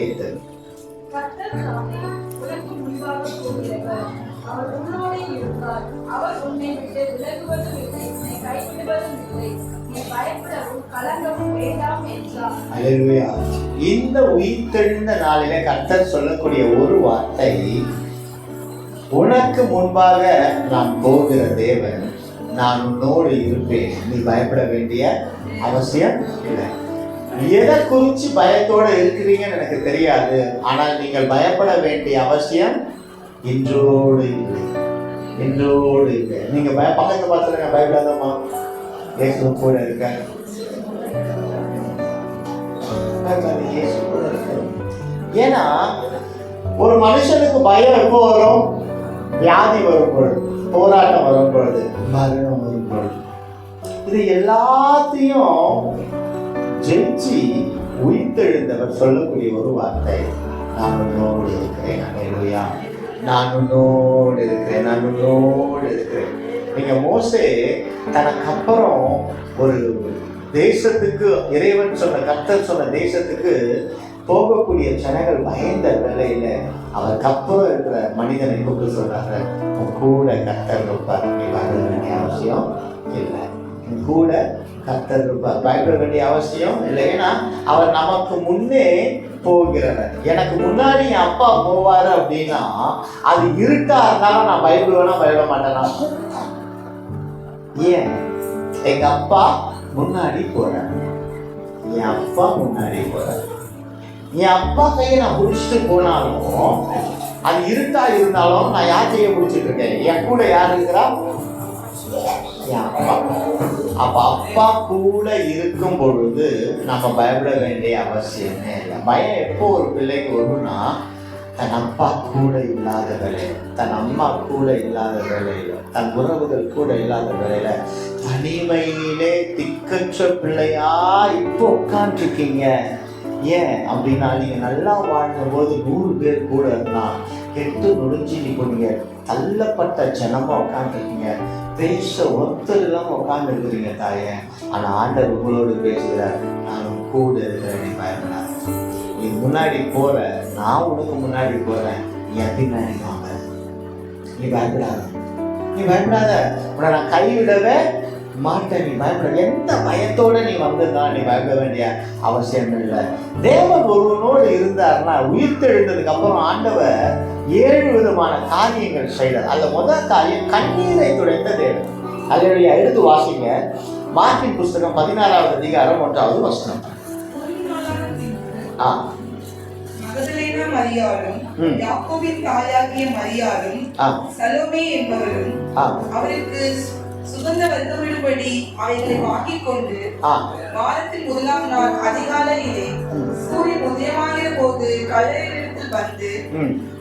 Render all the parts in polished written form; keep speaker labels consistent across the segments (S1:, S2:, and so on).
S1: 8. இந்த உயிர்த்தெழுந்த நாளில கர்த்தர் சொல்லக்கூடிய ஒரு வார்த்தை, உனக்கு முன்பாக நான் போகிற தேவன், நான் உன்னோடு இருப்பேன், நீ பயப்பட வேண்டிய அவசியம் இல்லை. எதை குறிச்சு பயத்தோட இருக்கிறீங்கன்னு எனக்கு தெரியாது, ஆனால் நீங்கள் பயப்பட வேண்டிய அவசியம் இன்றோடு இல்லை, இன்றோடு இல்லை. நீங்க பக்கத்தை பார்த்துருங்க, பயப்படாதம்மா, இயேசு கூட இருக்க. ஏன்னா ஒரு மனுஷனுக்கு பயம் எப்போ வரும்? வியாதி வரும் பொழுது, போராட்டம் வரும் பொழுது, மரணம் வரும் பொழுது. இது எல்லாத்தையும் ஜெயிச்சு உயிர்த்தெழுந்தவர் சொல்லக்கூடிய ஒரு வார்த்தை, நான் உன்னோடு இருக்கிறேன். அல்லேலூயா, நான் உன்னோடு இருக்கிறேன், நான் உன்னோடு இருக்கிறேன். நீங்க மோசே தனக்கு அப்புறம் ஒரு தேசத்துக்கு, இறைவன் சொன்ன, கர்த்தர் சொன்ன தேசத்துக்கு போகக்கூடிய ஜனங்கள் பயந்த வேலையில அவருக்கு அப்புறம் இருக்கிற மனிதனை கூப்பிட்டு சொல்றாங்க, உன் கூட கர்த்தர் இருப்பார், நீ பயப்பட வேண்டிய அவசியம் இல்லை. கூட கர்த்தர் இருப்பார், பயப்பட வேண்டிய அவசியம் இல்லை. ஏன்னா அவர் நமக்கு முன்னே போகிறவர். எனக்கு முன்னாடி என் அப்பா போவாரு அப்படின்னா அது இருட்டா இருந்தாலும் நான் பயப்படுவேனா பயப்பட மாட்டேனா? ஏன்? எங்க அப்பா முன்னாடி போறாரு, என் அப்பா முன்னாடி போறாரு. என் அப்பா கையை நான் பிடிச்சிட்டு போனாலும் அது இருட்டா இருந்தாலும் நான் யார் கையை பிடிச்சிட்டு இருக்கேன்? என் கூட யார் இருக்கிறா? என் அப்பா. அப்ப அப்பா கூட இருக்கும் பொழுது நம்ம பயப்பட வேண்டிய அவசியமே இல்லை. பயம் எப்போ ஒரு பிள்ளைக்கு வரும்னா, தன் அப்பா கூட இல்லாத வேலையில, தன் அம்மா கூட இல்லாத வேலையில, தன் உறவுகள் கூட இல்லாத வேலையில, தனிமையிலே திக்கற்ற பிள்ளையா இப்போ உட்காந்துருக்கீங்க. ஏன் அப்படின்னா, நீங்க நல்லா வாழும் போது 100 பேர் கூட இருந்தா கெட்டு நொடிஞ்சு இப்போ நீங்க தள்ளப்பட்ட ஜனமா உட்காந்துருக்கீங்க, பேச ஒருத்தர் இல்லாம உட்கார்ந்து இருக்கிறீங்க தாயே. ஆனா ஆண்டவர் உங்களோடு பேசுகிறார், நான் கூட இருக்கிறேன், நீ பயப்படாத. நீ முன்னாடி போற, நான் உனக்கு முன்னாடி போறேன், நீ பின்னாடி வாங்க, நீ பயப்படாத, நீ பயப்படாத, உன்னை நான் கைவிடவே மாட்டேன், நீ பயப்பட. எந்த பயத்தோட நீ வந்திருந்தா நீ பயப்பட வேண்டிய அவசியம் இல்லை. தேவன் ஒருவனோடு இருந்தார்னா, உயிர்த்தெழுந்ததுக்கு அப்புறம் ஆண்டவர் 7 விதமான காரியங்கள் செய்தார். அந்த முதல் காரியம் கண்ணீரை துடைத்த தேவன். அதனுடைய எடுத்து வாசிங்க, மார்க்கின் புஸ்தகம் 16வது அதிகாரம் 1வது வசனம்.
S2: மரியாளும் யாக்கோபின் தாயாகிய மரியாளும் சலோமே என்பவரும் அவருக்கு சுகந்த வர்க்கமிடும்படி அவைகளை வாங்கிக் கொண்டு வாரத்தின் 1ஆம் நாள் அதிகாலையிலே சூரியன் உதயமாகிற போது கல்லறையிடத்தில் வந்து,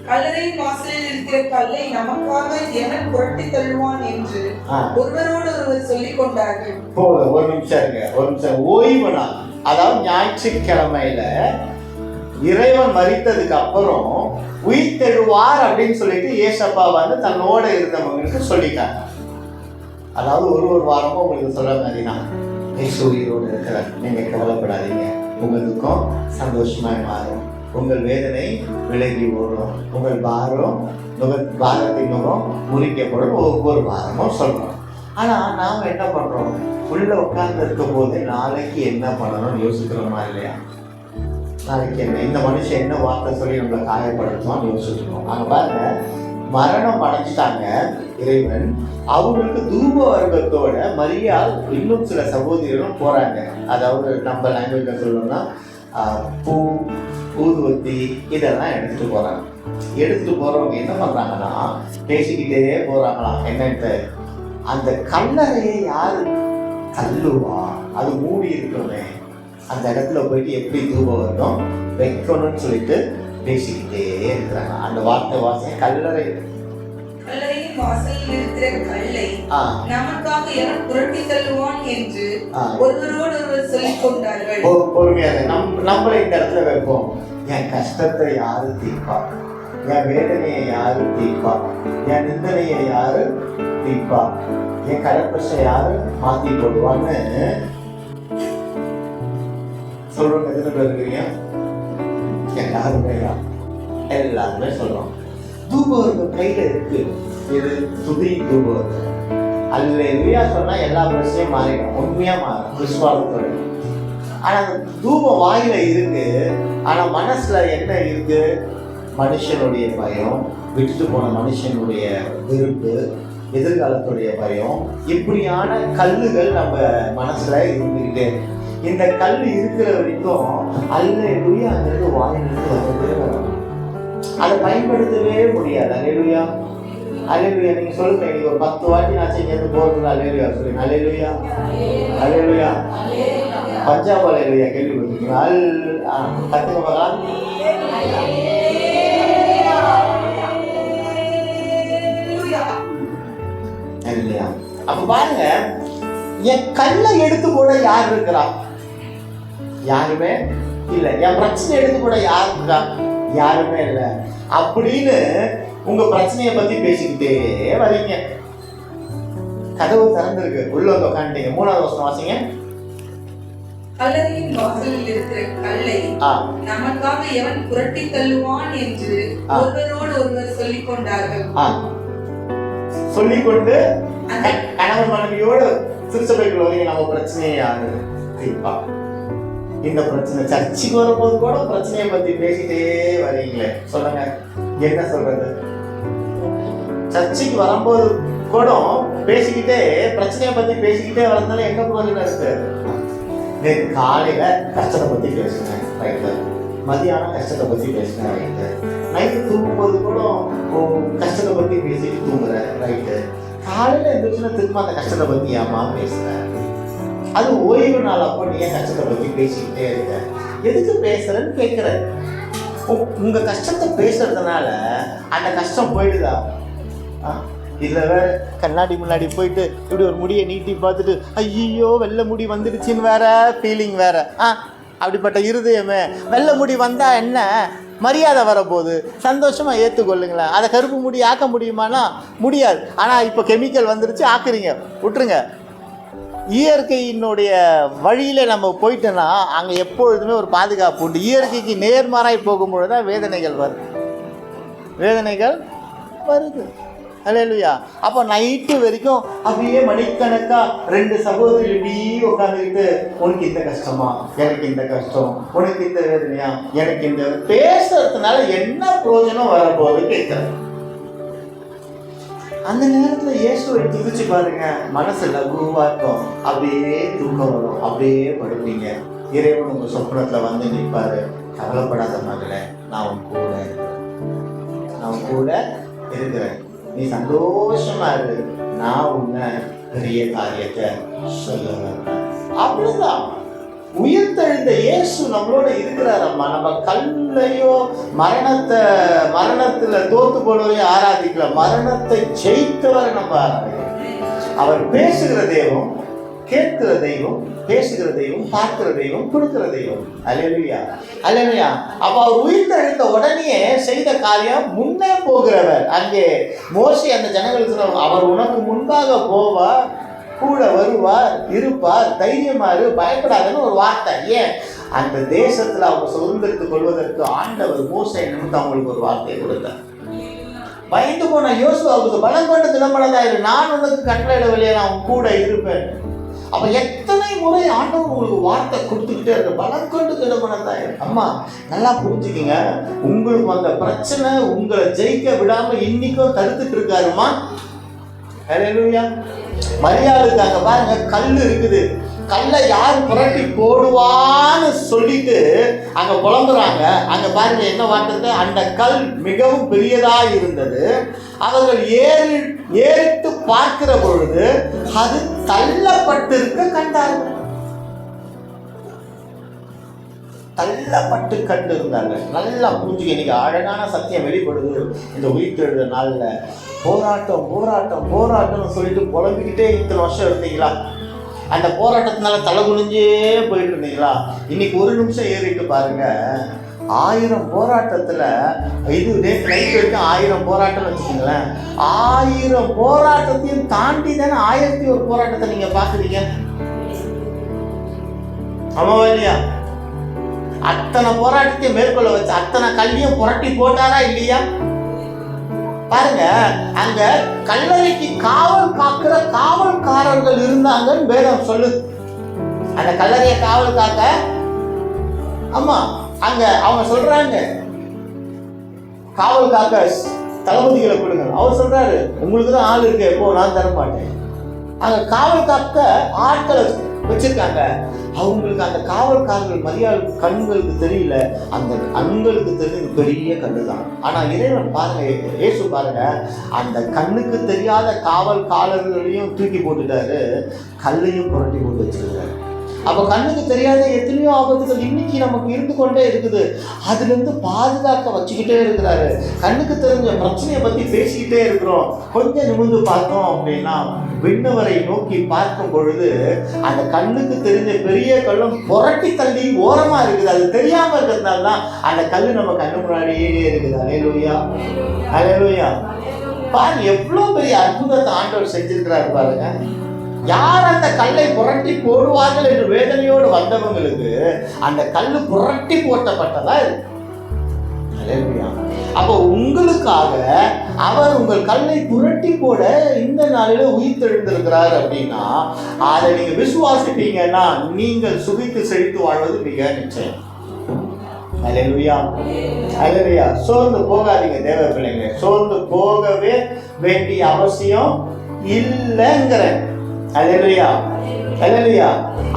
S2: கல்லறையின் வாசலில் இருக்கிற கல்லை நமக்காக எவன் புரட்டி தள்ளுவான் என்று ஒருவரோடு ஒருவர் சொல்லிக் கொண்டார்கள்.
S1: ஒரு நிமிஷம் ஓய்வு நாள், அதாவது ஞாயிற்றுக்கிழமையில இறைவன் மரித்ததுக்கு அப்புறம் உயிர் தெழுவார் அப்படின்னு சொல்லிட்டு ஏசப்பா வந்து தன்னோட இருந்தவங்களுக்கு சொல்லிட்டாங்க. அதாவது ஒரு வாரமும் உங்களுக்கு சொல்ற மாதிரினா, இயேசு உயிரோடு இருக்கிறார், நீங்க கவலைப்படாதீங்க, உங்கள் துக்கம் சந்தோஷமாய் மாறும், உங்கள் வேதனை விலகி ஓடும், உங்கள் பாரத்தின் முகம் முறிக்கப்படும், ஒவ்வொரு வாரமும் சொல்றோம். ஆனா நாம என்ன பண்றோம்? உள்ள உட்கார்ந்து இருக்கும் போது நாளைக்கு என்ன பண்ணணும்னு யோசிக்கிறோமா இல்லையா? நாளைக்கு என்ன, இந்த மனுஷன் என்ன வார்த்தை சொல்லி நம்மளை காயப்படுத்துவான்னு யோசிச்சுருக்கோம். அங்க பாருங்க, மரணம் அடைஞ்சிட்டாங்க இறைவன். அவங்களுக்கு தூப வர்க்கத்தோட மரியாள் இன்னும் சில சகோதரிகளும் போறாங்க. அதாவது நம்ம லாங்குவேஜ்ல சொல்லணும்னா பூ, ஊதுவத்தி இதெல்லாம் எடுத்துட்டு போறாங்க. எடுத்துட்டு போறவங்க என்ன பண்றாங்கன்னா, பேசிக்கிட்டே போறாங்களாம். என்னன்ட்டு, அந்த கல்லறையை யாரு தள்ளுவா, அது மூடி இருக்கணுமே, அந்த இடத்துல போயிட்டு எப்படி தூபம் வரணும் வைக்கணும்னு சொல்லிட்டு பேசிக்கிட்டே இருக்கிறாங்க. அந்த வார்த்தை வாசனை, கல்லறையின்
S2: வாசலில் இருக்கிற கல்லை நமக்காக எவன் புரட்டி தள்ளுவான் என்று ஒருவரோடு ஒருவர் சொல்லிக் கொண்டார்கள்.
S1: பொறுமையாக நம்மளை இந்த இடத்துல வைப்போம். என் கஷ்டத்தை யாரு தீர்ப்பா, என் வேதனையை யாரு தீர்ப்பா, என் நிந்தனையை யாரு தீர்ப்பா, என் கடற்பசை யாரு மாத்தி போடுவான்னு சொல்றோம். எத்தனை பேர் இருக்கிறீங்க? எல்லாருமே சொல்றோம். தூபவர்க்கம் கையில இருக்கு. இது துதி தூபவர்க்கம். அல்லேலூயா சொன்னா எல்லா பிரச்சனையும் மாறிடும், உண்மையா மாறும் விசுவாசத்தோட. ஆனா அந்த தூபம் வாயில இருக்கு, ஆனா மனசுல என்ன இருக்கு? மனுஷனுடைய பயம், விட்டுட்டு போன மனுஷனுடைய விருப்பு, எதிர்காலத்துடைய பயம், இப்படியான கல்லுகள் நம்ம மனசுல இருந்துகிட்டே. இந்த கல் இருக்கிற வரைக்கும் அல்லேலூயா அங்கிருந்து வாயிலிருந்து வரவே வரும். அதை பயன்படுத்தவே முடியாது. அல்லேலூயா அல்லேலூயா. நீங்க சொல்லுங்க, நீங்க ஒரு 10 வாட்டி நான் இங்கேருந்து போறது அல்லேலூயா சொல்லுங்க. அல்லேலூயா அல்லேலூயா. பஞ்சாப் அல்லேலூயா கேள்விப்பட்டிருக்கீங்களா? கத்துக்க பார்க்கலாம். இல்லையா? அப்ப பாருங்க, என் கல்லை எடுத்து கூட யார் இருக்கிறா? யாருமே இல்ல. என் பிரச்சனை எடுத்து கூட யார் இருக்கா? யாருமே இல்ல. அப்படின்னு உங்க பிரச்சனைய பத்தி பேசிக்கிட்டே வரீங்க. கதவு திறந்திருக்கு, உள்ள வந்து உட்காந்துட்டீங்க. 3வது வசனம் வாசிங்க.
S2: கல்லறையின் வாசலில் இருக்கிற கல்லை நமக்காக எவன் புரட்டி தள்ளுவான் என்று ஒருவரோடு ஒருவர் சொல்லிக் கொண்டார்கள்.
S1: சொல்லிக்கொண்டு கணவன் மனைவியோடு திருச்சபைக்குள்ள வரீங்க. நம்ம பிரச்சனையை யாரு தீர்ப்பா? இந்த பிரச்சனை சர்ச்சுக்கு வரும்போது கூட பிரச்சனையை பத்தி பேசிட்டே வரீங்களே, சொல்லுங்க என்ன சொல்றது? சர்ச்சுக்கு வரும்போது கூட பேசிக்கிட்டே பிரச்சனையை பத்தி பேசிக்கிட்டே வரதுனால எங்க போறது இருக்கு? நேற்று காலையில கஷ்டத்தை பத்தி பேசுனேன், ரைட்டு. மதியானம் கஷ்டத்தை பத்தி பேசுனேன், ரைட்டு. நைட்டு தூங்கும்போது கூட கஷ்டத்தை பத்தி பேசிட்டு தூங்குறேன், ரைட்டு. காலையில இருந்துச்சுன்னா திரும்ப அந்த கஷ்டத்தை பத்தி ஏமா பேசுறேன்? அது ஓய்வு நாள், அப்போ நீ ஏன் கஷ்டத்தை பத்தி பேசிக்கிட்டே இருக்க? எதுக்கு பேசுறேன்னு கேட்கிறேன். உங்க கஷ்டத்தை பேசுறதுனால அந்த கஷ்டம் போயிடுதா? இதுல வேற கண்ணாடி முன்னாடி போயிட்டு இப்படி ஒரு முடியை நீட்டி பார்த்துட்டு ஐயோ வெள்ளை முடி வந்துடுச்சின்னு வேற ஃபீலிங் வேற. அப்படிப்பட்ட இருதயமே, வெள்ளை முடி வந்தா என்ன மரியாதை வரப்போகுது, சந்தோஷமா ஏற்றுக்கொள்ளுங்களேன். அதை கருப்பு முடி ஆக்க முடியுமானா முடியாது. ஆனால் இப்போ கெமிக்கல் வந்துருச்சு, ஆக்குறீங்க, விட்டுருங்க. இயற்கையினுடைய வழியில் நம்ம போயிட்டோன்னா அங்கே எப்பொழுதுமே ஒரு பாதுகாப்பு உண்டு. இயற்கைக்கு நேர்மாறாய் போகும்பொழுது தான் வேதனைகள் வருது, வேதனைகள் வருது. அல்லேலூயா. அப்போ நைட்டு வரைக்கும் அப்படியே மணிக்கணக்கா 2 சகோதரி இப்படி உட்காந்துக்கிட்டு, உனக்கு இந்த கஷ்டமா, எனக்கு இந்த கஷ்டம், உனக்கு இந்த வேதனையா, எனக்கு இந்த பேசுறதுனால என்ன பிரயோஜனம் வரப்போகுது கேட்குறேன். அந்த நேரத்தில் இயேசுவை துதிச்சு பாருங்க, மனசு லகுவா இருக்கும், அப்படியே தூக்கம் வரும், அப்படியே படுப்பீங்க. இறைவன் உங்க சொப்பனத்தில் வந்து நிற்பாரு. கவலைப்படாத மகளே, நான் உன் கூட இருக்கிறேன், நான் உன் கூட இருக்கிறேன், நீ சந்தோஷமா இருக்கு, நான் உன்னை பெரிய காரியத்தை சொல்லுவேன். அப்படிதான் உயிர்த்தெழுந்த இயேசு நம்மளோட இருக்கிறாரம்மா. நம்ம கல்லையோ மரணத்துல தோத்து போனவரையும் ஆராதிக்கல, மரணத்தை ஜெயித்தவரை நம்ம ஆராதிக்கிறோம். அவர் பேசுகிற தெய்வம், கேட்கிற தெய்வம், பேசுகிற தெய்வம், பார்க்கிற தெய்வம், கொடுக்கிற தெய்வம். அல்லேலூயா அல்லேலூயா. அப்ப அவர் உயிர்த்தெழுந்த உடனே செய்த காரியம், முன்னே போகிறவர். அங்கே மோசே அந்த ஜனங்களுக்கு அவர் உனக்கு முன்பாக போவார், கூட வருவார், இருப்பார், தைரியமாறு, பயப்படாதுன்னு ஒரு வார்த்தை. ஏன்? அந்த தேசத்துல அவங்க சுதந்திரத்துக் கொள்வதற்கு ஆண்டவர் மோசே நிமித்தம் அவங்களுக்கு ஒரு வார்த்தையை கொடுத்தார். பயந்து போன யோசுவாவுக்கு பலம் கொண்டு திடமனதாயிரு, நான் உனக்கு கட்டளையிடவில்லையே, நான் கூட இருப்பேன். அப்ப எத்தனை முறை ஆண்டவர் உங்களுக்கு வார்த்தை கொடுத்துக்கிட்டே இருக்கு, பலம் கொண்டு திடமனதாயிரு. அம்மா நல்லா புரிஞ்சுக்கிங்க, உங்களுக்கு அந்த பிரச்சனை உங்களை ஜெயிக்க விடாம இன்னைக்கும் தடுத்துட்டு இருக்காருமா. அல்லேலூயா. மரியாதைக்கு அங்க பாருங்க, கல் இருக்குது, கல்லை யார் புரட்டி போடுவான்னு சொல்லிட்டு அங்க புலம்புறாங்க. அங்க பாருங்க என்ன வார்த்தை, அந்த கல் மிகவும் பெரியதா இருந்தது, அவர்கள் ஏறிட்டு பார்க்கிற பொழுது அது தள்ளப்பட்டிருக்க கண்டார்கள். தள்ளப்பட்டு கண்டு இருந்தாங்க. நல்லா புரிஞ்சுக்க, இன்னைக்கு அழகான சத்தியம் வெளிப்படுது இந்த உயிர்த்தெழுத நாள்ல. போராட்டம் போராட்டம் போராட்டம்னு சொல்லிட்டு புலம்பிக்கிட்டே இத்தனை வருஷம் இருந்தீங்களா? அந்த போராட்டத்தினால தலை குனிஞ்சே போயிட்டு இருந்தீங்களா? இன்னைக்கு ஒரு நிமிஷம் ஏறிட்டு பாருங்க, 1000 போராட்டத்துல, இது நேற்று நைட் வரைக்கும் 1000 போராட்டம் வச்சுக்கோங்களேன். 1000 போராட்டத்தையும் தாண்டி தானே 1001 போராட்டத்தை நீங்க பாக்குறீங்க. ஆமாவா இல்லையா? அத்தனை போராட்டத்தையும் மேற்கொள்ள வச்சு அத்தனை கல்லையும் புரட்டி போட்டாரா இல்லையா? பாருங்க, அங்க கல்லறைக்கு காவல் காக்கிற காவல்காரர்கள் இருந்தாங்கன்னு வேதம் சொல்லுது. அந்த கல்லறையை காவல் காக்க, ஆமா, அங்க அவங்க சொல்றாங்க காவல் காக்க தளபதிகளை கொடுங்க. அவர் சொல்றாரு, உங்களுக்கு தான் ஆள் இருக்கு, எப்போ நான் தர மாட்டேன். அங்க காவல் காக்க ஆட்களை வச்சிருக்காங்க. அவங்களுக்கு அந்த காவல்காரர்கள் மரியாதை கண்களுக்கு தெரியல, அந்த கண்களுக்கு தெரிஞ்சது பெரிய கண்ணு தான். ஆனா இறைவன் பாருங்க, இயேசு பாருங்க, அந்த கண்ணுக்கு தெரியாத காவல்காரர்களையும் தூக்கி போட்டுட்டாரு, கல்லையும் புரட்டி போட்டு வச்சிருக்காரு. அப்ப கண்ணுக்கு தெரியாத எத்தனையோ ஆபத்துகள் இன்னைக்கு நமக்கு இருந்து கொண்டே இருக்குது. அதுல இருந்து பாதுகாக்க வச்சுக்கிட்டே இருக்கிறாரு. கண்ணுக்கு தெரிஞ்ச பிரச்சனையை பத்தி பேசிக்கிட்டே இருக்கிறோம். கொஞ்சம் நிமிர்ந்து பார்த்தோம் அப்படின்னா விண்ணவரை நோக்கி பார்க்கும் பொழுது அந்த கண்ணுக்கு தெரிஞ்ச பெரிய கல்லும் புரட்டி தள்ளி ஓரமா இருக்குது. அது தெரியாம இருக்கிறதுனால தான் அந்த கல்லு நம்ம கண்ணு முன்னாடியே இருக்குது. அல்லேலூயா, அல்லேலூயா. பாருங்க எவ்வளவு பெரிய அற்புதத்தை ஆண்டவர் செஞ்சிருக்கிறாரு பாருங்க. யார் அந்த கல்லை புரட்டி போடுவார்கள் என்று வேதனையோடு வந்தவங்களுக்கு அந்த கல்லு புரட்டி போட்டப்பட்டதா இருக்கு. அப்போ உங்களுக்காக அவர் உங்கள் கல்லை புரட்டி போட இந்த நாளில உயிர்த்தெழுந்திருக்கிறார் அப்படின்னா அதை நீங்க விசுவாசிப்பீங்கன்னா நீங்கள் சுகித்து செழித்து வாழ்வது மிக நிச்சயம். அல்லேலூயா, அல்லேலூயா. சோர்ந்து போகாதீங்க தேவ பிள்ளைங்க, சோர்ந்து போகவே வேண்டிய அவசியம் இல்லைங்கிறேன். அல்லேலூயா, அல்லேலூயா.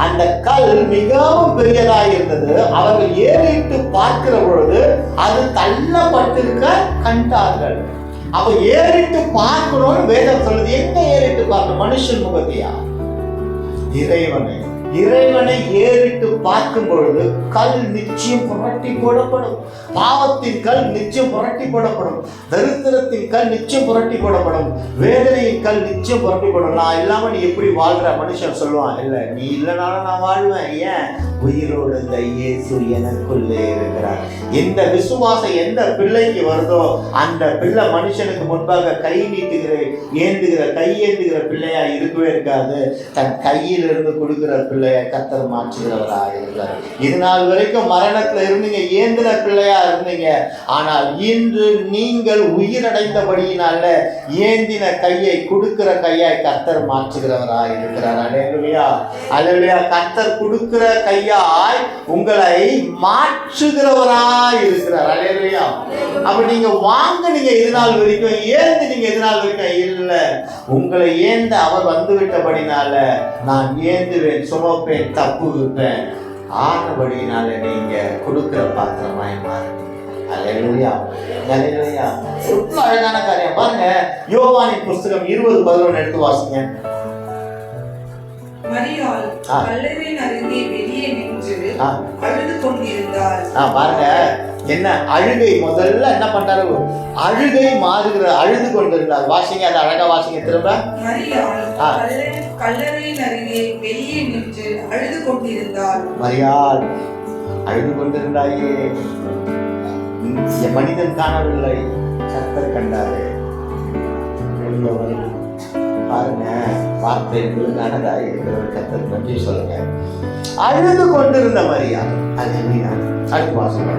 S1: அந்த கல் மிகவும் பெரியதாக இருந்தது. அவர்கள் ஏறிட்டு பார்க்கிற பொழுது அது தள்ளப்பட்டிருக்க கண்டார்கள். அப்ப ஏறிட்டு பார்க்கணும்னு வேதம் சொல்லுது. எங்க ஏறிட்டு பார்க்கணும்? மனுஷன் முகத்தையா? இறைவனை ஏறிட்டு பார்க்கும் பொழுது கல் நிச்சயம் புரட்டி போடப்படும். பாவத்தின் கல் நிச்சயம் புரட்டி போடப்படும். தரித்திரத்தின் கல் நிச்சயம் புரட்டி போடப்படும். வேதனையின் கல் நிச்சயம் புரட்டி போடணும். நான் இல்லாம நீ எப்படி வாழ்ற மனுஷன் சொல்லுவான், இல்ல நீ இல்லைனாலும் நான் வாழ்வேன். ஏன்? உயிரோடு இந்த இயேசு எனக்குள்ளே இருக்கிறார். இந்த விசுவாசம் எந்த பிள்ளைக்கு வருதோ அந்த பிள்ளை மனுஷனுக்கு முன்பாக கை நீட்டுகிற கையேந்துகிற பிள்ளையா இருக்கவே இருக்காது. தன் கையிலிருந்து கொடுக்கிற பிள்ளைய கர்த்தர் மாற்றுகிறவராக இருக்கிறார். இது நாள் வரைக்கும் மரணத்துல இருந்தீங்க, ஏந்திர பிள்ளையா இருந்தீங்க. ஆனால் இன்று நீங்கள் உயிரடைந்தபடியினால ஏந்தின கையை கொடுக்கிற கையாய் கர்த்தர் மாற்றுகிறவராக இருக்கிறார். அல்லேலூயா, அல்லேலூயா. கர்த்தர் கொடுக்கிற கையாய் உங்களை மாற்றுகிறவராய் இருக்கிறார். அல்லேலூயா. அப்ப நீங்க வாங்குனீங்க இது நாள் வரைக்கும், ஏந்தினீங்க இது நாள் வரைக்கும் இல்ல, உங்களை ஏந்த அவர் வந்து விட்டபடினால நான் ஏந்துவேன், சுமப்பேன், தப்பு வைப்பேன் ஆனபடினால நீங்க கொடுக்கிற பாத்திரமாய் மாறுங்க. அல்லேலூயா, அல்லேலூயா. ரொம்ப அழகான காரியம் பாருங்க. யோவானின் புஸ்தகம் 20:11 எடுத்து வாசிங்க.
S2: மரியாள் கல்லறையின் அருகே வெளியே நின்று அழுது கொண்டிருந்தாள்.
S1: பாருங்க என்ன அழுகை, முதல்ல என்ன பண்றாரு? அழுகை மாறுகிற அழுது கொண்டிருந்தார். வாசிங்க, அது அழகா வாசிங்க திரும்ப.
S2: மரியாள் கல்லறையின் அருகே வெளியே நின்று அழுது கொண்டிருந்தாள்.
S1: மரியாள் அழுது கொண்டிருந்தாயே. மனிதன் காணவில்லை, கர்த்தர் கண்டாரு. பாருங்க, வார்த்தை ஒழுங்கானதாக இருக்கிறவர் கர்த்தர் நன்றி சொல்லுங்க. அழுது கொண்டிருந்த மரியாள். அடுத்த வாசம்.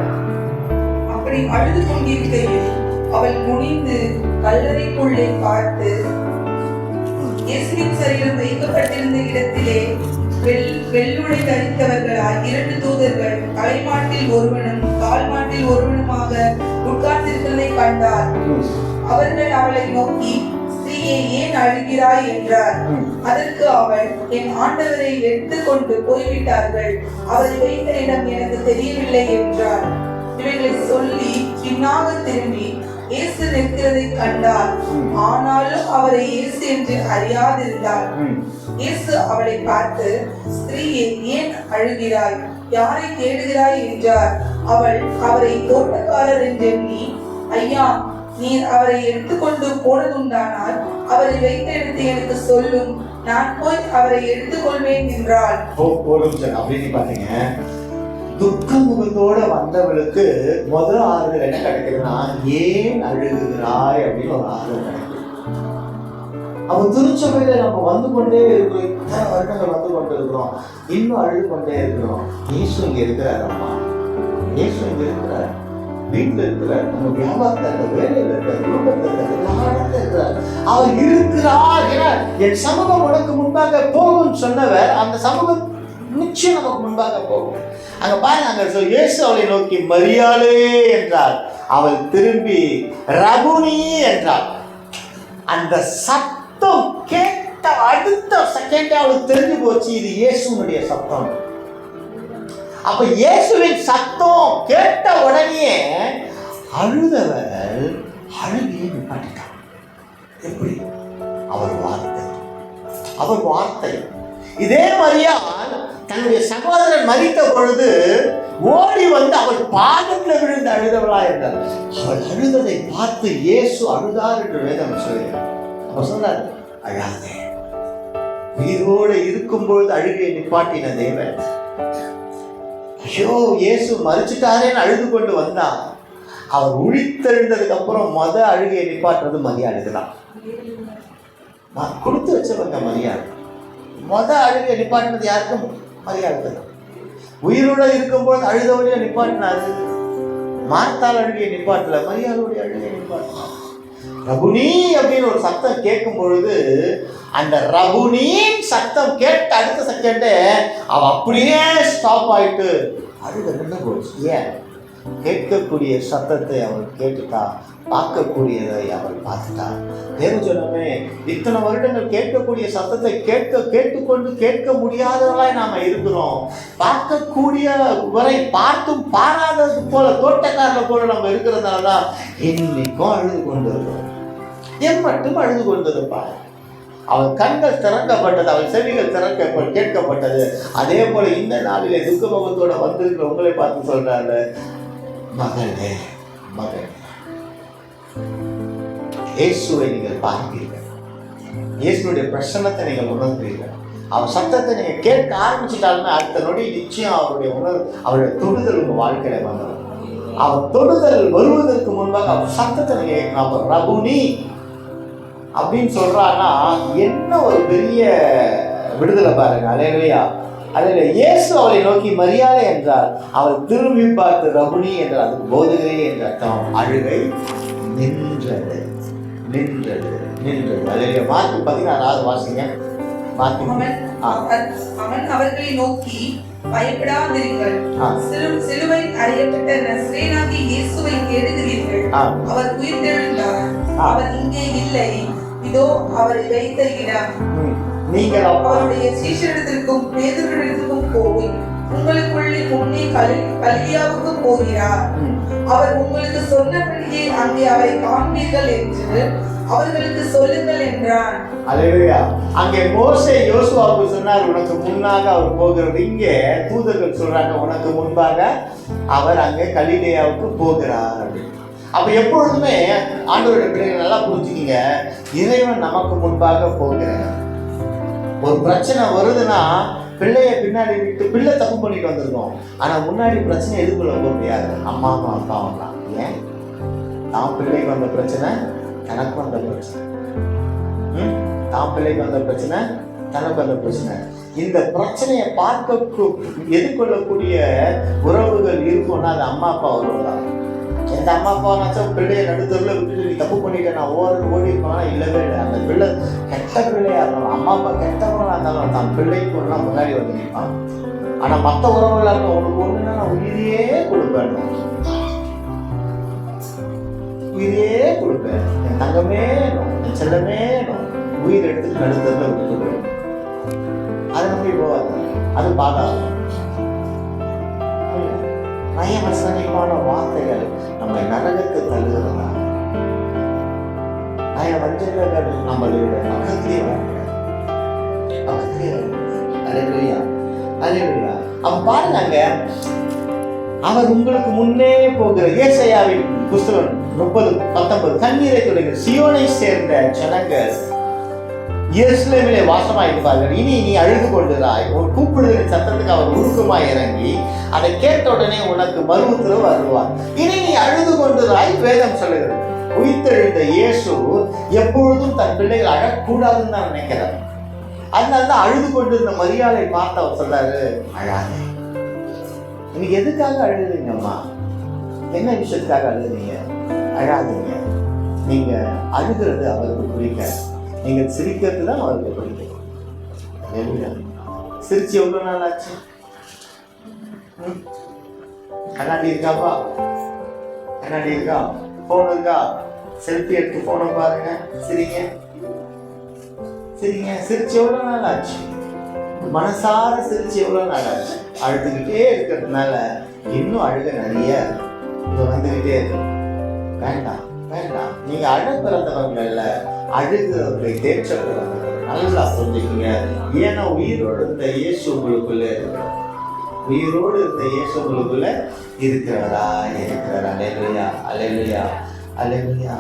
S2: அப்படி அழுது கொண்டிருக்கையில் அவள் குனிந்து கல்லறைக்குள்ளே பார்த்து இயேசுவின் சரீரம் வைக்கப்பட்டிருந்த இடத்திலே வெள்ளுடை தரித்தவர்களாய் 2 தூதர்கள் தலைமாட்டில் ஒருவனும் கால்மாட்டில் ஒருவனுமாக உட்கார்ந்திருக்கிறதை கண்டார். அவர்கள் அவளை நோக்கி, ஸ்திரீயே, ஏன் அழுகிறாய் என்றார். அதற்கு அவள், என் ஆண்டவரை எடுத்துக்கொண்டு போய்விட்டார்கள், அவரை வைத்த இடம் எனக்கு தெரியவில்லை என்றார். இவைகளை சொல்லி பின்னாக திரும்பி இயேசு நிற்கிறதை கண்டார். ஆனாலும் அவரை இயேசு என்று அறியாதிருந்தார். இயேசு அவளை பார்த்து, ஸ்திரீயே, ஏன் அழுகிறாய்? யாரை தேடுகிறாய் என்றார். அவள் அவரை தோட்டக்காரர் என்றெண்ணி, ஐயா, நீர் அவரை எடுத்துக்கொண்டு போனதுண்டானால் அவரை வைத்த இடத்தை எனக்கு சொல்லும், நான் போய் அவரை எடுத்துக்கொள்வேன் என்றாள்.
S1: அப்படின்னு பாத்தீங்க, துக்க முகத்தோட வந்தவளுக்கு முதல் ஆறுதல் என்ன கிடைக்குதுன்னா, ஏன் அழுகுகிறாய் அப்படின்னு ஒரு ஆறுதல் கிடைக்குது. அப்ப திருச்சபையில நம்ம வந்து கொண்டே இருக்கிறோம், இத்தனை வருடங்கள் வந்து கொண்டு இருக்கிறோம், இன்னும் அழுது கொண்டே இருக்கிறோம். இயேசு இங்க இருக்கிறார். அம்மா இயேசு இங்க இருக்கிறார், வீட்டுல இருக்கிறார், நம்ம வியாபாரத்தில் வேலையில் இருக்கிறார், குடும்பத்தில் எல்லா இடத்துல இருக்கிறார். அவர் இருக்கிறார். ஏன்னா என் சமூகம் உனக்கு முன்பாக போகும் சொன்னவர், அந்த சமூகம் நிச்சயம் நமக்கு முன்பாக போகும். அங்க பாருங்க, அங்க இயேசு அவளை நோக்கி மரியாளே என்றார். அவள் திரும்பி ரபுனி என்றாள். அந்த சத்தம் கேட்ட அடுத்த செகண்டே அவளுக்கு தெரிஞ்சு போச்சு, இது இயேசுனுடைய சத்தம். அப்ப இயேசுவின் சத்தம் கேட்ட உடனே அழுதவள் அழுகையை நிப்பாட்டிட்டாள். எப்படி? அவர் வார்த்தை. இதே மரியாள் தன்னுடைய சகோதரன் மரித்த பொழுது ஓடி வந்து அவள் பாதத்தில் விழுந்து அழுதவளா இருந்தார். அவள் அழுததை பார்த்து இயேசு அழுதார் என்று வேதம் சொல்கிறார். அவர் சொன்னார், அழாதே. உயிரோடு இருக்கும் பொழுது அழுகையை நிப்பாட்டின தேவன். ஐயோ, இயேசு மரிச்சிட்டாரேன்னு அழுது கொண்டு வந்தா, அவர் உழித்தெழுந்ததுக்கு அப்புறம் அழுகையை நிப்பாட்டுறது மரியாளுக்கு தான். கொடுத்து வச்சவங்க மரியாதை. அழுகையை நிப்பாட்டினது யாருக்கும்? மரியாளுக்கு தான். உயிரோட இருக்கும்போது அழுதவழியை நிப்பாட்டினாரு. மார்த்தாள் அழுகையை நிப்பாட்டல, மரியாளுடைய அழுகையை நிப்பாட்டினார். ரபுனி அப்படின்னு ஒரு சத்தம் கேட்கும் பொழுது, அந்த ரபுனின் சத்தம் கேட்ட அடுத்த செகண்டே அவ அப்படியே ஸ்டாப் ஆயிட்டு அழுக நின்று போச்சு. ஏன்? கேட்கக்கூடிய சத்தத்தை அவள் கேட்டுட்டா, பார்க்கக்கூடியதை அவள் பார்த்துட்டா. தேவஜனமே, இத்தனை வருடங்கள் கேட்கக்கூடிய சத்தத்தை கேட்டுக்கொண்டு கேட்க முடியாதவர்களாய் நாம இருக்கிறோம். பார்க்கக்கூடிய வரை பார்த்தும் பாராதது போல, தோட்டக்காரல போல நம்ம இருக்கிறதுனால தான் இன்னைக்கும் அழுது கொண்டு இருக்கிறோம். என் மட்டும் அழுது கொண்டிருப்பா. அவள் கண்கள் திறக்கப்பட்டது, அவள் செவிகள் கேட்கப்பட்டது. அதே போல இந்த நாளிலே துக்க முகத்தோட வந்திருக்கிற உங்களை பார்த்து சொல்றாரு, மகளே, மகளே, இயேசுவை நீங்கள் பார்க்கிறீர்கள், இயேசுடைய பிரசன்னத்தை நீங்கள் உணர்கிறீர்கள். அவர் சத்தத்தை நீங்க கேட்க ஆரம்பிச்சுட்டாலுமே அடுத்த நொடி நிச்சயம் அவருடைய அவருடைய தொடுதல் உங்க வாழ்க்கையில வந்துடும். அவர் தொடுதல் வருவதற்கு முன்பாக அவர் சத்தத்தை நீங்க கேட்கணும். அவர் ரபுனி அப்படின்னு சொல்றான்னா என்ன ஒரு பெரிய விடுதலை பாருங்க. அல்லேலூயா, அல்லேலூயா. இயேசு அவளை நோக்கி மரியாதை என்றார். அவள் திரும்பி பார்த்து ரபுனி என்றார். அதுக்கு போதகரே என்ற அர்த்தம். அழுகை நின்றது. அல்லேலூயா. மார்க்கு 16 வாசிங்க.
S2: அவன் அவர்களை நோக்கி, பயப்படாதீர்கள், சிலுவை அறையப்பட்ட நசரேயனாகிய இயேசுவை தேடுகிறீர்கள். அவர் உயிர்த்தெழுந்தார். அவர் இங்கே இல்லை. இதோ அவரை வைத்த இடம்.
S1: நீங்கள்
S2: அவருடைய சீஷரிடத்திற்கும் பேதுருவிடத்திற்கும் போய் உங்களுக்குள்ளே முன்னே கலிலியாவுக்கு போகிறார். அவர் உங்களுக்கு சொன்னபடியே அங்கே அவரை காண்பீர்கள் என்று அவர்களுக்கு சொல்லுங்கள் என்றான்.
S1: அல்லேலூயா. அங்கே மோசே யோசுவாவுக்கு சொன்னார், உனக்கு முன்னாக அவர் போகிறது. இங்கே தூதர்கள் சொல்றாங்க, உனக்கு முன்பாக அவர் அங்கே கலிலேயாவுக்கு போகிறார். அப்ப எப்பொழுதுமே ஆண்டவருடைய பிள்ளைகள் நல்லா புரிஞ்சுக்கிங்க, இறைவன் நமக்கு முன்பாக போகிறார். ஒரு பிரச்சனை வருதுன்னா பிள்ளைய பின்னாடி விட்டு, பிள்ளை தப்பு பண்ணிட்டு வந்திருக்கோம், ஆனா முன்னாடி பிரச்சனை எதுக்குள்ள போக முடியாது. அம்மாவும் அப்பாவும் தான். ஏன்? தான் பிள்ளைக்கு வந்த பிரச்சனை தனக்கு வந்த பிரச்சனை, தான் பிள்ளைக்கு வந்த பிரச்சனை தனக்கு வந்த பிரச்சனை. இந்த பிரச்சனையை பார்க்க எதிர்கொள்ளக்கூடிய உறவுகள் இருக்கும்னா அது அம்மா அப்பா உறவு தான். எந்த அம்மா அப்பானாச்சும் பிள்ளையை நடுத்தருவில் விட்டுட்டு நீ தப்பு பண்ணிட்டேன் நான் ஓடி இருப்பானா? இல்லவே இல்லை. அந்த பிள்ளை கெட்ட பிள்ளையா இருந்தாலும், அம்மா அப்பா கெட்டவங்களா இருந்தாலும் தன் பிள்ளைக்கு ஒன்றா முன்னாடி வந்து நிற்பான். ஆனா மற்ற உறவுகளா இருக்க, உனக்கு ஒண்ணுன்னா நான் உயிரையே கொடுப்பேன், உயிரையே கொடுப்பேன், என் தங்கமே என் செல்லமே உயிர் எடுத்து நடுத்தருவில் விட்டுடுவேன். அது நம்பி போவாது. அது பாதாளம். நயவசனியமான வார்த்தைகள் நம்மை நரகத்துக்கு தள்ளுகிறதா? நயவஞ்சகர்கள் நம்மளுடைய பக்கத்திலே அவன் பாருங்க, அவர் உங்களுக்கு முன்னே போகிற ஏசாயாவின் புஸ்தகம் 30:19 கண்ணீரை தொடங்கி சியோனை சேர்ந்த ஜனங்கள் எருசலேமிலே வாசமாயிருப்பார்கள். இனி நீ அழுது கொண்டிராய். ஒரு கூப்பிடுதலின் சத்தத்துக்கு அவர் உருக்கமாய் இறங்கி அதை கேட்ட உடனே உனக்கு மறு உத்தரவு வருவார். இனி நீ அழுது கொண்டிராய். வேதம் சொல்லுகிறது, உயிர்த்தெழுந்த இயேசு எப்பொழுதும் தன் பிள்ளைகள் அழக்கூடாதுன்னு தான் நினைக்கிறார். அதனாலதான் அழுது கொண்டிருந்த மரியாதை பார்த்து அவர் சொல்றாரு, அழாதே. இன்னைக்கு எதுக்காக அழுதுங்கம்மா? என்ன விஷயத்துக்காக அழுதுறீங்க? அழாதீங்க. நீங்க அழுகிறது அவருக்கு பிடிக்காது, நீங்க சிரிக்கிறது தான் அவருக்கு பிடிக்கும். சிரிச்சு எவ்வளவு நாள் ஆச்சு? கண்ணாடி இருக்காப்பா? கண்ணாடி இருக்கா? போன் இருக்கா? செல்ஃபி எடுத்து போன பாருங்க, சிரிங்க சிரிங்க. சிரிச்சு எவ்வளவு நாள் ஆச்சு? மனசார சிரிச்சு எவ்வளவு நாள் ஆச்சு? அழுதுகிட்டே இருக்கிறதுனால இன்னும் அழுக நிறைய வந்துகிட்டே இருக்கு. வேண்டாம் வேண்டாம். நீங்க அழ பிறந்தவங்கல்ல, அழுகிறவர்களை தேற்ற பிறந்தவங்க. நல்லா புரிஞ்சுக்கீங்க. ஏன்னா உயிரோடு இருந்த இயேசு உங்களுக்குள்ள இருக்கிறார். உயிரோடு இருந்த இயேசு உங்களுக்குள்ள இருக்கிறவரா இருக்கிறார். அல்லேலூயா அல்லேலூயா அல்லேலூயா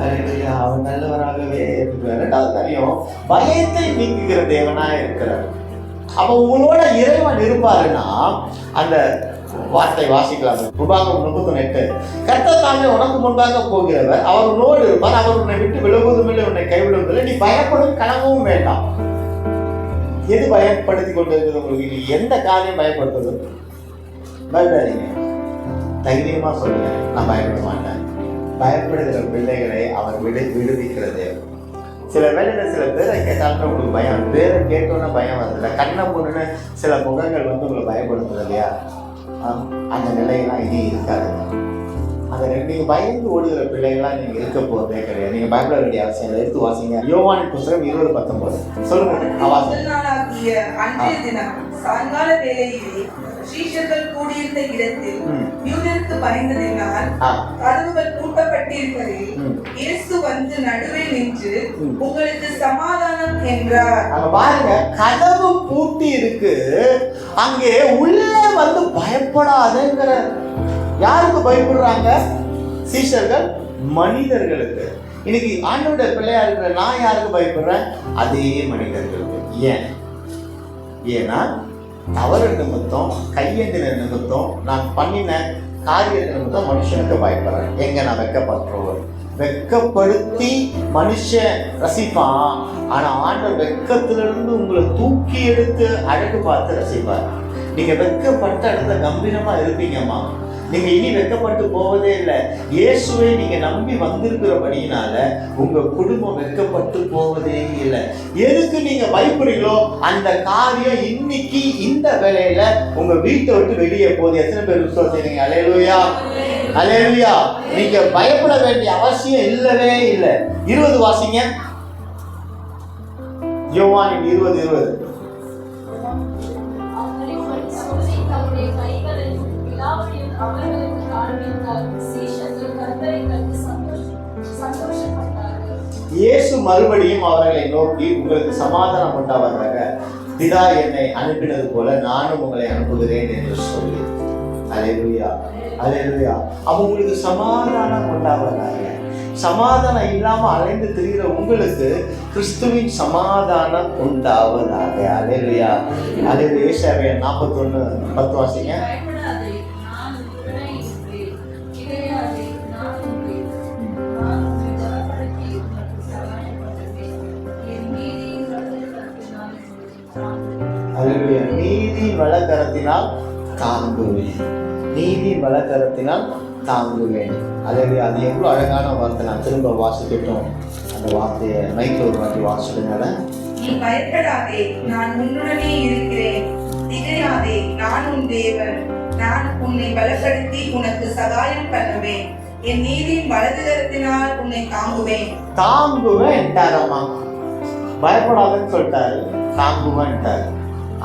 S1: அல்லேலூயா. அவர் நல்லவராகவே இருக்கிறார். ரெண்டாவது காரியம், பயத்தை நீக்குகிற தேவனா இருக்கிறார். அப்ப உங்களோட இறைவன் இருப்பாருன்னா அந்த வார்த்தை வாசிக்கலாம். உபாகம் 38. கர்த்தர் தாமே உனக்கு முன்பாக போகிறவர், அவர் உன்னோடு இருப்பார், அவர் உன்னை விட்டு விலகுவதும் இல்லை, உன்னை கைவிடுவதில்லை. நீ பயப்படும் கலங்கவும் வேண்டாம். எது பயப்படுத்தி கொண்டு இருக்குது உங்களுக்கு? நீ எந்த காரியம் பயப்படுத்துது? பயப்படாதீங்க, தைரியமா சொல்லுங்க, நான் பயப்பட மாட்டேன். பயப்படுகிற பிள்ளைகளை அவர் விடுவிக்கிறது. சில வேலையில சில பேரை கேட்டாலும் உங்களுக்கு பயம், பேரை கேட்டோன்னா பயம் வருது. கண்ணை பொண்ணுன்னு சில முகங்கள் உங்களை பயப்படுத்துது இல்லையா? அந்த நிலையெல்லாம் இனி இருக்காது. அந்த நீங்க பயந்து ஓடுகிற பிள்ளைகள்லாம் நீங்க இருக்க போறதே கிடையாது. நீங்க பயப்பட வேண்டிய அவசியம் இல்லை. எடுத்து வாசிங்க யோவானின் புத்தகம் 20:19. சொல்லுங்க.
S2: அன்றைய தினம் சாயங்கால வேளையிலே சீஷர்கள் கூடியிருந்த இடத்தில் யூதருக்கு பயந்ததினால் கதவுகள் பூட்டப்பட்டிருப்பதில் இயேசு வந்து நடுவே நின்று உங்களுக்கு சமாதானம் என்றார்.
S1: பாருங்க, கதவு பூட்டி இருக்கு, அங்கே உள்ளே வந்து பயப்படாதேங்கிற. யாருக்கு பயப்படுறாங்க? சீஷர்கள் மனிதர்களுக்கு. இன்னைக்கு ஆண்டவருடைய பிள்ளையா இருக்கிற நான் யாருக்கு பயப்படுறேன்? அதே மனிதர்களுக்கு. ஏன்னா தவறு நிமித்தம், கையெந்தின நிமித்தம், நான் பண்ணின காரியத்தை நிமித்தம் மனுஷனுக்கு பயப்படுறேன். எங்க நான் வெட்கப்படுறவர். வெட்கப்படுத்தி மனுஷன் ரசிப்பான், ஆனா ஆண்டவர் வெட்கத்திலிருந்து உங்களை தூக்கி எடுத்து அழகு பார்த்து ரசிப்பார். நீங்க வெட்கப்பட்ட இடத்துல கம்பீரமா இருப்பீங்கம்மா. நீங்க இனி வெட்கப்பட்டு போவதே இல்லை. இயேசுவை நீங்க நம்பி வந்திருக்கிறபடியினால உங்க குடும்பம் வெட்கப்பட்டு போவதே இல்லை. எதுக்கு நீங்க பயப்படுறீங்களோ அந்த காரியம் இன்னைக்கு இந்த வேலையில உங்க வீட்டை விட்டு வெளியே போகுது. எத்தனை பேர் விசுவாசிக்கிறீங்க? அல்லேலூயா அல்லேலூயா. நீங்க பயப்பட வேண்டிய அவசியம் இல்லவே இல்லை. 20 வாசிங்க. யோவானின் 20:20. இயேசு மறுபடியும் அவர்களை நோக்கி, உங்களுக்கு சமாதானம் உண்டாவதாக, பிதா என்னை அனுப்பினது போல நானும் உங்களை அனுப்புகிறேன் என்று சொல்லி. அல்லேலூயா அல்லேலூயா. அப்ப உங்களுக்கு சமாதானம் உண்டாவதாக. சமாதானம் இல்லாம அலைந்து திரிகிற உங்களுக்கு கிறிஸ்துவின் சமாதானம் உண்டாவதாக. அல்லேலூயா அல்லேலூயா. ஏசாயா 41:10 வாசிங்க. நீதி வலக்கரத்தினால் தாங்குவேன். நீதி வலக்கரத்தினால் தாங்குவேன். அது எவ்வளவு அழகான வார்த்தை. நான் திரும்ப வாசிக்கட்டும் அந்த வார்த்தையை. நைட்டு ஒரு வாட்டி வாசிக்கிறதுனால,
S2: நீ பயப்படாதே, நான் உன்னுடனே இருக்கிறேன். திகையாதே, நான் உன் தேவன். நான் உன்னை பலப்படுத்தி உனக்கு சகாயம் பண்ணுவேன். என் நீதியின் வலதுகரத்தினால் உன்னை தாங்குவேன்.
S1: தாங்குவேன். பயப்படாதன்னு சொல்லிட்டாரு, தாங்குவேன்ட்டாரு.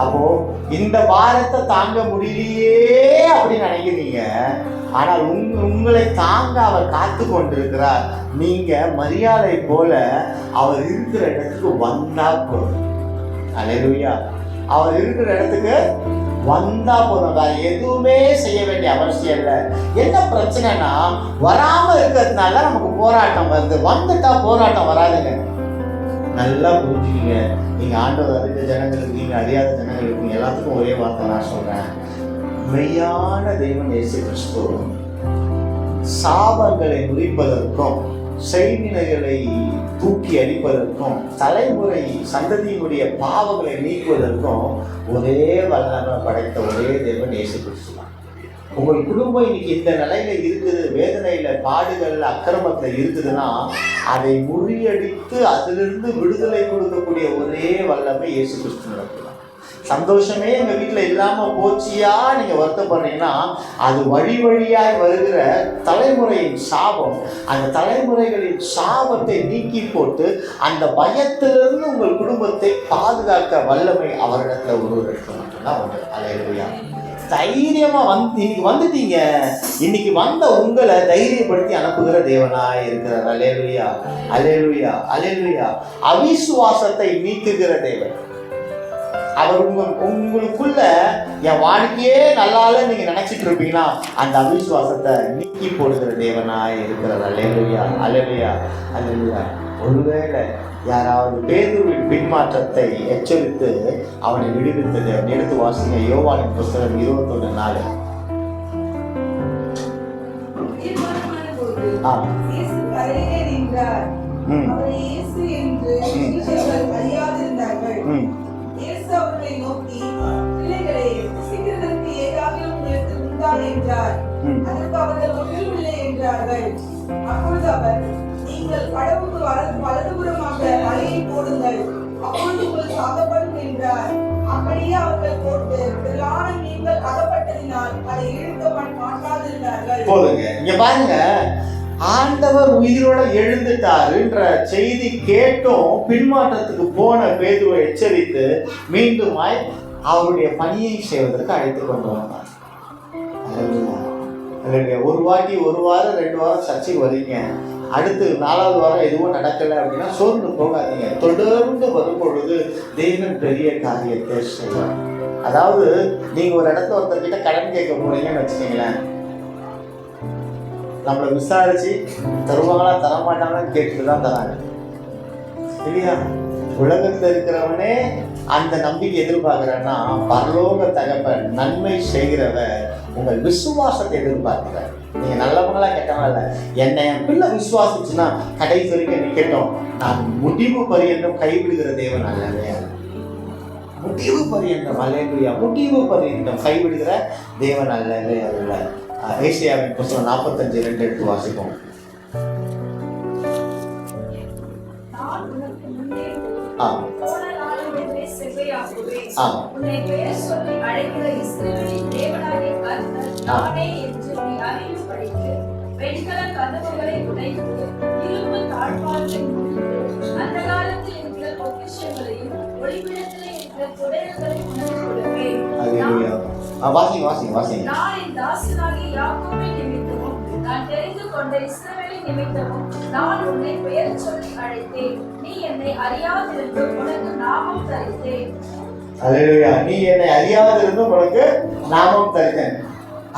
S1: அப்போ இந்த பாரத்தை தாங்க முடியலையே அப்படின்னு நினைக்கிறீங்க. ஆனால் உங்களை தாங்க அவர் காத்து கொண்டிருக்கிறார். நீங்க மரியாதை போல அவர் இருக்கிற இடத்துக்கு வந்தா போதும். அல்லேலூயா. அவர் இருக்கிற இடத்துக்கு வந்தா போதும். எதுவுமே செய்ய வேண்டிய அவசியம் இல்லை. என்ன பிரச்சனைனா, வராம இருக்கிறதுனால நமக்கு போராட்டம் வருது. வந்துட்டா போராட்டம் வராதுங்க. நல்லா புரிஞ்சுக்கீங்க. நீங்க ஆண்டவர் அறிந்த ஜனங்கள் இருக்கீங்க, அறியாத ஜனங்கள் இருக்கீங்க, எல்லாத்துக்கும் ஒரே வார்த்தை நான் சொல்றேன். மெய்யான தெய்வம் இயேசு கிறிஸ்து சாபங்களை முறிப்பதற்கும், செய்வினைகளை தூக்கி அடிப்பதற்கும், தலைமுறை சந்ததியினுடைய பாவங்களை நீக்குவதற்கும் ஒரே வல்லமை படைத்த ஒரே தெய்வம் இயேசு கிறிஸ்து தான். உங்கள் குடும்பம் இன்னைக்கு இந்த நிலையில இருக்குது, வேதனையில, பாடுகள்ல, அக்கிரமத்துல இருக்குதுன்னா அதை முறியடித்து அதிலிருந்து விடுதலை கொடுக்கக்கூடிய ஒரே வல்லமை இயேசு கிறிஸ்து நடக்குது. சந்தோஷமே எங்க வீட்டுல இல்லாம போச்சியா நீங்க வருத்தப்படுறீங்கன்னா அது வழி வழியாய் வருகிற தலைமுறையின் சாபம். அந்த தலைமுறைகளின் சாபத்தை நீக்கி போட்டு அந்த பயத்திலிருந்து உங்கள் குடும்பத்தை பாதுகாக்க வல்லமை அவரிடத்துல ஒருவருக்கு மட்டும்தான் உண்டு. அல்லேலூயா. தைரியமா இன்னைக்கு வந்துட்டீங்க. இன்னைக்கு வந்த உங்களை தைரியப்படுத்தி அனுப்புகிற தேவனாய் இருக்கிறார். அல்லேலூயா, அல்லேலூயா, அல்லேலூயா. அவிசுவாசத்தை நீக்குகிற தேவன். அவர் உங்களுக்குள்ள என் வாழ்க்கையே நல்லால நீங்க நினைச்சிட்டு இருப்பீங்கன்னா அந்த அவிசுவாசத்தை நீக்கி போடுகிற தேவனாய் இருக்கிறார். அல்லேலூயா, அல்லேலூயா, அல்லேலூயா. ஒருவேளை யாராவது பேதுருவின் பின்மாற்றத்தை எச்சரித்து அவனை விடுவித்தது எடுத்து வாசிங்க. யோவானின் புத்தகம் 21:4.
S2: அவர்களை நோக்கி, பிள்ளைகளே, சீக்கிரத்திற்கு ஏதாவது உங்களுக்கு உண்டா என்றார். அதற்கு அவர்கள் ஒன்றும் இல்லை என்றார்கள். அப்பொழுது அவர், நீங்கள் கடவுளுக்கு வலதுபுறமாக மலையை போடுங்கள், அப்பொழுது உங்களுக்கு அகப்படும் என்றார். அப்படியே அவர்கள் போட்டு திரளான மீன்கள் அகப்பட்டதினால் அதை இழுக்க மாட்டாதிருந்தார்கள்.
S1: போதுங்க, இங்க பாருங்க. ஆண்டவர் உயிரோட எழுந்துட்டாருன்ற செய்தி கேட்டும் பின்மாற்றத்துக்கு போன பேதுருவை எச்சரித்து மீண்டுமாய் அவருடைய பணியை செய்வதற்கு அழைத்து கொண்டு வந்தார். ஒரு வாரம் 2 வாரம் சர்ச்சைக்கு வரீங்க, அடுத்து 4வது வாரம் எதுவும் நடக்கலை அப்படின்னா சோர்ந்து போகாதீங்க. தொடர்ந்து வரும் பொழுது தேவன் பெரிய காரியத்தை செய்வார். அதாவது நீங்க ஒரு இடத்துல ஒருத்தர்கிட்ட கடன் கேட்க போறீங்கன்னு வச்சுக்கீங்களேன், நம்மளை விசாரிச்சு தருவாங்களா தரமாட்டாங்கன்னு கேட்டுட்டு தான் தராங்க இல்லையா? உலகத்தில் இருக்கிறவனே அந்த நம்பிக்கை எதிர்பார்க்கிறன்னா பரலோக தகப்பன் நன்மை செய்கிறவர் உங்கள் விசுவாசத்தை எதிர்பார்க்கிறார். நீங்க நல்லவங்களா கெட்டவங்களா இல்லை, என்னை என் பிள்ளை விசுவாசிச்சுன்னா கடைசி வரைக்கும் நிக்கட்டும், நான் முடிவு பரியந்தம் கைவிடுகிற தேவன் அல்லவே. முடிவு பரியந்தம், அல்லேலூயா, முடிவு பரியந்தம் கைவிடுகிற தேவன் அல்லவே அல்ல. ஏசாயாவின் புத்தகம் 45:2 எடுத்து வாசிப்போம்.
S3: நான் தெரிந்து கொண்ட இஸ்ரவேலின் நிமித்தமும் நான் உன்னை பெயர் சொல்லி அழைத்தேன். நீ என்னை அறியாதிருந்தும் உனக்கு நாமம் தரித்தேன்.
S1: அல்லேலூயா. நீ என்னை அறியாதிருந்தும் உனக்கு நாமம் தரித்தேன்.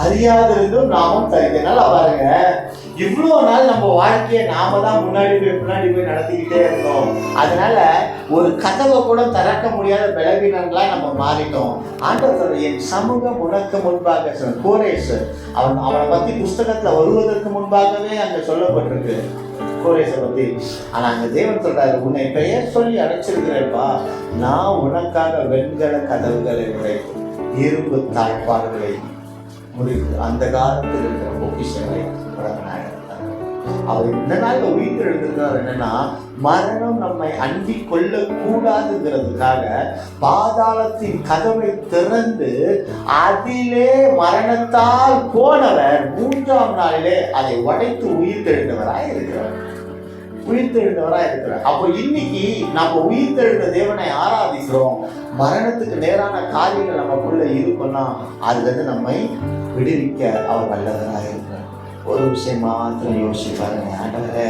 S1: அறியாதிருந்தும் நாமம் தரித்தேன். நல்லா பாருங்க, இவ்வளோ நாள் நம்ம வாழ்க்கையை நாம தான் முன்னாடி போய் நடத்திக்கிட்டே இருந்தோம். அதனால ஒரு கதவை கூட திறக்க முடியாத பலவீனங்களா நம்ம மாறிட்டோம். ஆண்டவர் என் சமூகம் உனக்கு முன்பாக கோரேஸ் அவனை பத்தி புஸ்தகத்துல வருவதற்கு முன்பாகவே அங்க சொல்லப்பட்டிருக்கு கோரேஸை பத்தி. ஆனா அங்க தேவன் சொல்றாரு, உன்னை பெயர் சொல்லி அழைச்சிருக்கிறேன்ப்பா, நான் உனக்காக வெண்கல கதவுகளை உடைத்து இரும்பு தாழ்பாடுகளை முடிவு அந்த காலத்தில் இருக்கிற பொக்கிஷங்களை அவர் இந்த நாளில் உயிர் எழுதுகிறார். என்னன்னா, மரணம் நம்மை அண்டிக் கொள்ள கூடாதுங்கிறதுக்காக பாதாளத்தின் கதவை திறந்து அதிலே மரணத்தால் போனவர் 3ஆம் நாளிலே அதை உடைத்து உயிர்த்தெழுந்தவராய் இருக்கிறார். அப்போ இன்னைக்கு நம்ம உயிர்த்தெழுந்த தேவனை ஆராதிக்கிறோம். மரணத்துக்கு நேரான காரியங்கள் நமக்குள்ள இருக்குன்னா அதுல நம்மை விடுவிக்க அவர் வல்லவராக இருக்கிறார். ஒரு விஷயம் மாத்திரம் யோசிச்சு பாருங்க, ஆண்டவரே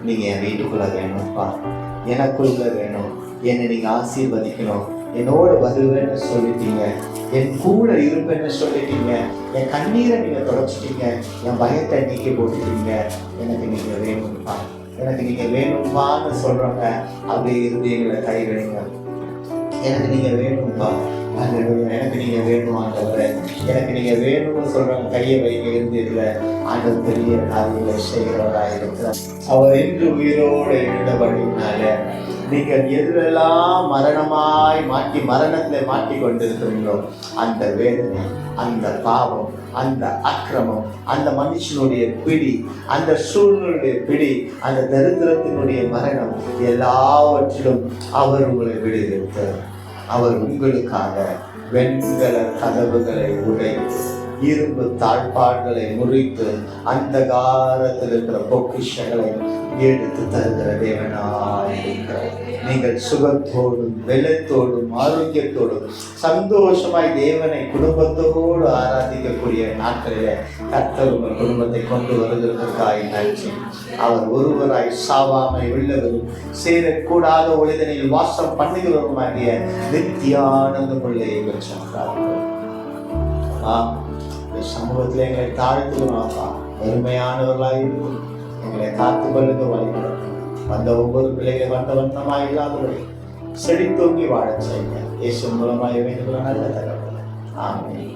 S1: நீங்க என் வீட்டுக்குள்ள வேணும்ப்பா, எனக்குள்ள வேணும், என்னை நீங்க ஆசீர்வதிக்கணும், என்னோட வருவேன்னு சொல்லிட்டீங்க, என் கூட இருப்பேன்னு சொல்லிட்டீங்க, என் கண்ணீரை நீங்க தொடச்சிட்டீங்க, என் பயத்தை நீக்கி போட்டுட்டீங்க, எனக்கு நீங்க வேணும்ப்பா, எனக்கு நீங்க வேணும்பான்னு சொல்றவங்க அப்படியே இருந்து எங்களை கைவிடுங்க. எனக்கு நீங்க வேணும்ப்பா, எனக்கு நீங்க வேணும் ஆண்டவரே, எனக்கு நீங்க வேணும்னு சொல்றவங்க கையை வைக்க இருந்ததுல ஆண்டவர் பெரிய காரியங்களை செய்கிறவராக இருக்கிறார். அவர் இன்று உயிரோடு எழுந்தபடினால நீங்கள் எதுவெல்லாம் மரணமாய் மரணத்தில் மாட்டி கொண்டிருக்கிறீங்களோ அந்த வேதனை, அந்த பாவம், அந்த அக்கிரமம், அந்த மனுஷனுடைய பிடி, அந்த சூழ்நிலையுடைய பிடி, அந்த தரித்திரத்தினுடைய மரணம், எல்லாவற்றிலும் அவர் உங்களை விடுவித்தார். அவர் உங்களுக்காக வெண்கல கதவுகளை உடைத்து, இரும்பு தாழ்பாடுகளை முறித்து, அந்த காலத்தில் இருக்கிற பொக்கிஷங்களை எடுத்து தருகிற தேவனாய் இருக்கிறார். நீங்கள் சுகத்தோடும் வெள்ளத்தோடும் ஆரோக்கியத்தோடும் சந்தோஷமாய் தேவனை குடும்பத்தோடு ஆராதிக்கக்கூடிய நாட்களிலே கர்த்தர் உங்கள் குடும்பத்தை கொண்டு வருகிறதற்காய் நன்றி. அவர் ஒருவராய் சாவாமை உள்ளவரும் சேரக்கூடாத ஒளிதனில் வாசம் பண்ணுகிறவருமாகிய நித்தியானந்தமுள்ள எங்கள் சொன்னார்கள். சமூகத்தில் எங்களை தாழ்த்துகிறோம்ப்பா, பெருமையானவர்களாக இருக்கும். எங்களை காத்து கொள்ளுங்க, வழிபடும் வந்த ஒவ்வொரு பிள்ளைகள் வந்த வண்ணமாக இல்லாதவரை செழித்தோங்கி வாழச் செய்ய இயேசு மூலமாக வேண்டுகிற நல்ல தகவல். ஆமென்.